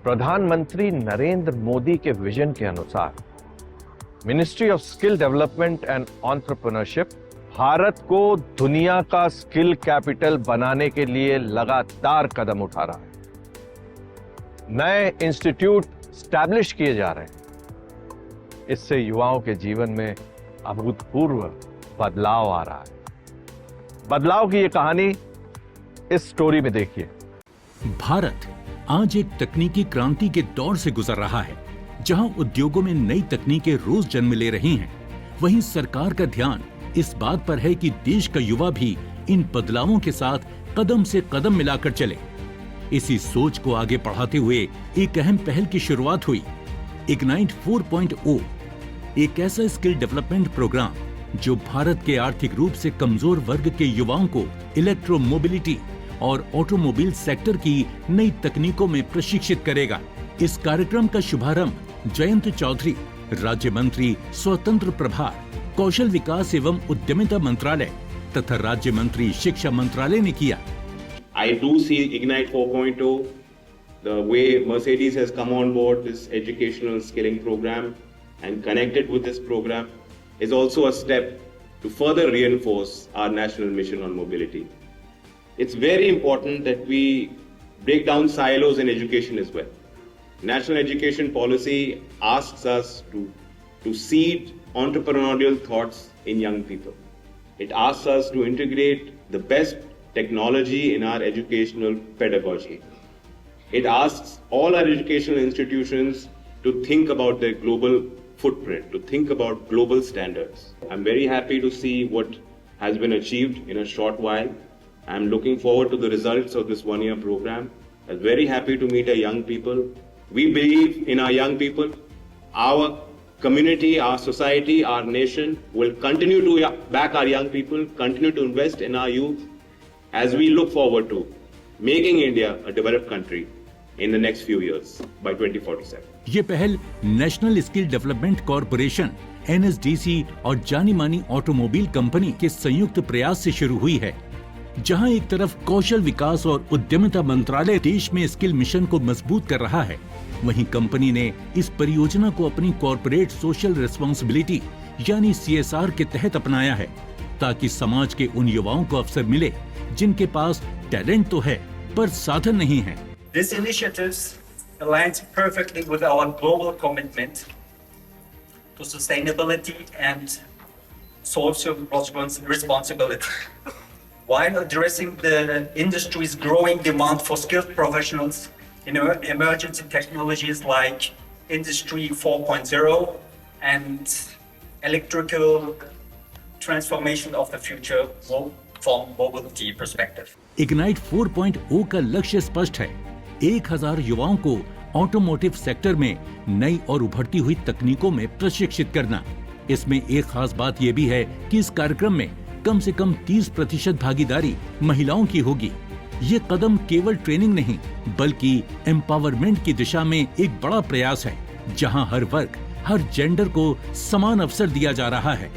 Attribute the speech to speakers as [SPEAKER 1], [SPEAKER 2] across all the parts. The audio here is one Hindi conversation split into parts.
[SPEAKER 1] प्रधानमंत्री नरेंद्र मोदी के विजन के अनुसार ministry of skill development and entrepreneurship Bharat को दुनिया का स्किल कैपिटल बनाने के लिए लगातार कदम उठा रहा है। नए इंस्टीट्यूट स्टैब्लिश किए जा रहे हैं। इससे युवाओं के जीवन में अभूतपूर्व बदलाव आ रहा है। बदलाव की ये कहानी इस स्टोरी में देखिए।
[SPEAKER 2] भारत आज एक तकनीकी क्रांति के दौर से गुजर रहा है, जहां उद्योगों में नई तकनीकें रोज जन्म ले रही हैं। वहीं सरकार का ध्यान इस बात पर है कि देश का युवा भी इन बदलावों के साथ कदम से कदम मिलाकर चले। इसी सोच को आगे बढ़ाते हुए एक अहम पहल की शुरुआत हुई। इग्नाइट 4.0 एक ऐसा स्किल डेवलपमेंट प्रोग्राम जो भारत के आर्थिक रूप से कमजोर वर्ग के युवाओं को इलेक्ट्रोमोबिलिटी और ऑटोमोबाइल सेक्टर की नई तकनीकों में प्रशिक्षित करेगा। इस कार्यक्रम का शुभारंभ जयंत चौधरी, राज्य मंत्री स्वतंत्र प्रभार, कौशल विकास एवं उद्यमिता मंत्रालय तथा राज्य मंत्री शिक्षा मंत्रालय ने किया।
[SPEAKER 3] I do see Ignite 4.0, the way Mercedes has come on board this educational skilling program and connected with this program is also a step to further reinforce our national mission on mobility. It's very important that we break down silos in education as well. National education policy asks us to seed entrepreneurial thoughts in young people. It asks us to integrate the best technology in our educational pedagogy. It asks all our educational institutions to think about their global footprint, to think about global standards. I'm very happy to see what has been achieved in a short while. I'm looking forward to the results of this one-year program. I'm very happy to meet our young people. We believe in our young people. Our community, our society, our nation will continue to back our young people, continue to invest in our youth as we look forward to making India a developed country in the next few years by 2047.
[SPEAKER 2] ये पहल national skill development corporation NSDC और जानी मानी ऑटोमोबाइल कंपनी के संयुक्त प्रयास से शुरू हुई है, जहां एक तरफ कौशल विकास और उद्यमिता मंत्रालय देश में स्किल मिशन को मजबूत कर रहा है, वहीं कंपनी ने इस परियोजना को अपनी कॉर्पोरेट सोशल रिस्पांसिबिलिटी यानी CSR के तहत अपनाया है, ताकि समाज के उन युवाओं को अवसर मिले जिनके पास टैलेंट तो है पर साधन नहीं है।
[SPEAKER 4] This initiative aligns perfectly with our global commitment to sustainability and social responsibility, while addressing the industry's growing demand for skilled professionals in emergency technologies like Industry 4.0 and electrical transformation of the future from mobility perspective.
[SPEAKER 2] Ignite 4.0 का लक्ष्य स्पष्ट है, 1000 युवाओं को ऑटोमोटिव सेक्टर में नई और उभरती हुई तकनीकों में प्रशिक्षित करना। इसमें एक खास बात यह भी है कि इस कार्यक्रम में कम से कम 30% भागीदारी महिलाओं की होगी। ये कदम केवल ट्रेनिंग नहीं बल्कि एम्पावरमेंट की दिशा में एक बड़ा प्रयास है, जहां हर वर्ग, हर जेंडर को समान अवसर दिया जा रहा है।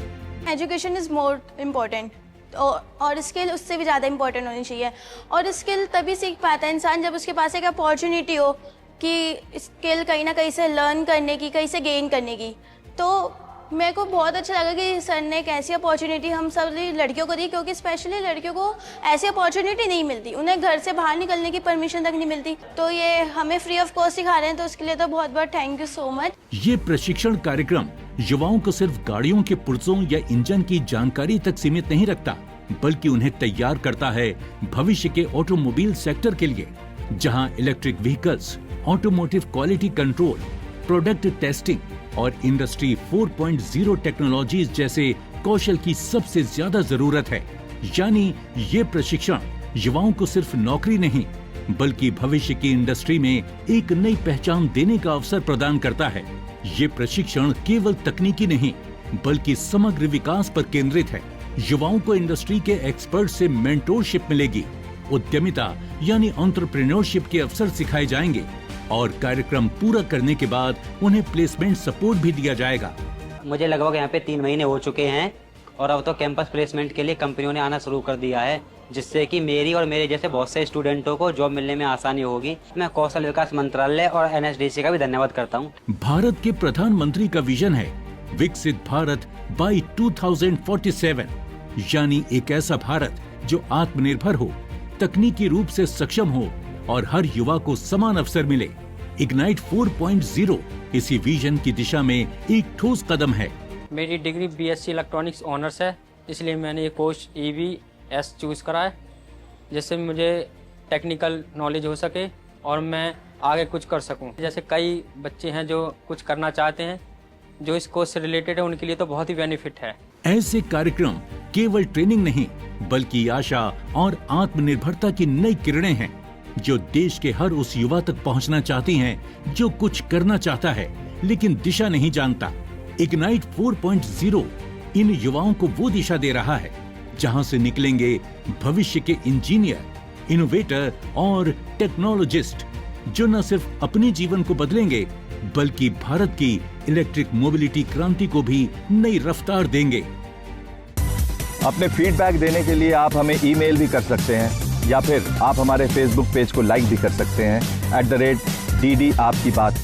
[SPEAKER 5] एजुकेशन इज मोर इम्पोर्टेंट और स्किल उससे भी ज़्यादा इम्पोर्टेंट होनी चाहिए। और स्किल तभी सीख पाता है इंसान जब उसके पास एक अपॉर्चुनिटी हो कि स्किल कहीं ना कहीं से लर्न करने की, कहीं से गेन करने की। तो मेरे को बहुत अच्छा लगा कि सर ने एक ऐसी अपॉर्चुनिटी हम सब लड़कियों को दी, क्योंकि स्पेशली लड़कियों को ऐसी अपॉर्चुनिटी नहीं मिलती, उन्हें घर से बाहर निकलने की परमिशन तक नहीं मिलती। तो ये हमें फ्री ऑफ कॉस्ट सिखा रहे हैं, तो उसके लिए तो बहुत बहुत थैंक यू सो मच।
[SPEAKER 2] ये प्रशिक्षण कार्यक्रम युवाओं को सिर्फ गाड़ियों के पुर्जों या इंजन की जानकारी तक सीमित नहीं रखता, बल्कि उन्हें तैयार करता है भविष्य के ऑटोमोबाइल सेक्टर के लिए, जहां electric vehicles, automotive quality control, product testing और इंडस्ट्री 4.0 टेक्नोलॉजीज जैसे कौशल की सबसे ज्यादा जरूरत है। यानी ये प्रशिक्षण युवाओं को सिर्फ नौकरी नहीं बल्कि भविष्य की इंडस्ट्री में एक नई पहचान देने का अवसर प्रदान करता है। ये प्रशिक्षण केवल तकनीकी नहीं बल्कि समग्र विकास पर केंद्रित है। युवाओं को इंडस्ट्री के एक्सपर्ट से मेंटोरशिप मिलेगी, उद्यमिता यानी एंटरप्रेन्योरशिप के अवसर सिखाए जाएंगे और कार्यक्रम पूरा करने के बाद उन्हें प्लेसमेंट सपोर्ट भी दिया जाएगा।
[SPEAKER 6] मुझे लगभग यहाँ पे 3 महीने हो चुके हैं और अब तो कैंपस प्लेसमेंट के लिए कंपनियों ने आना शुरू कर दिया है। जिससे कि मेरी और मेरे जैसे बहुत से स्टूडेंटों को जॉब मिलने में आसानी होगी। मैं कौशल विकास मंत्रालय और NSDC का भी धन्यवाद करता हूँ।
[SPEAKER 2] भारत के प्रधानमंत्री का विजन है विकसित भारत बाय 2047, यानी एक ऐसा भारत जो आत्मनिर्भर हो, तकनीकी रूप से सक्षम हो और हर युवा को समान अवसर मिले। इग्नाइट 4.0 इसी विजन की दिशा में एक ठोस कदम है।
[SPEAKER 7] मेरी डिग्री BSc इलेक्ट्रॉनिक्स ऑनर्स है, इसलिए मैंने ये कोर्स EVS चूज़ करा है, जिससे मुझे टेक्निकल नॉलेज हो सके और मैं आगे कुछ कर सकूं। जैसे कई बच्चे हैं जो कुछ करना चाहते हैं, जो इस कोर्स से रिलेटेड है, उनके लिए तो बहुत ही बेनिफिट है।
[SPEAKER 2] ऐसे कार्यक्रम केवल ट्रेनिंग नहीं बल्कि आशा और आत्मनिर्भरता की नई किरणें हैं जो देश के हर उस युवा तक पहुंचना चाहती हैं जो कुछ करना चाहता है लेकिन दिशा नहीं जानता। इग्नाइट 4.0 इन युवाओं को वो दिशा दे रहा है जहां से निकलेंगे भविष्य के इंजीनियर, इनोवेटर और टेक्नोलॉजिस्ट जो न सिर्फ अपने जीवन को बदलेंगे बल्कि भारत की इलेक्ट्रिक मोबिलिटी क्रांति को भी नई रफ्तार देंगे।
[SPEAKER 1] अपने फीडबैक देने के लिए आप हमें ईमेल भी कर सकते हैं या फिर आप हमारे फेसबुक पेज को लाइक भी कर सकते हैं @DD आपकी बात पर।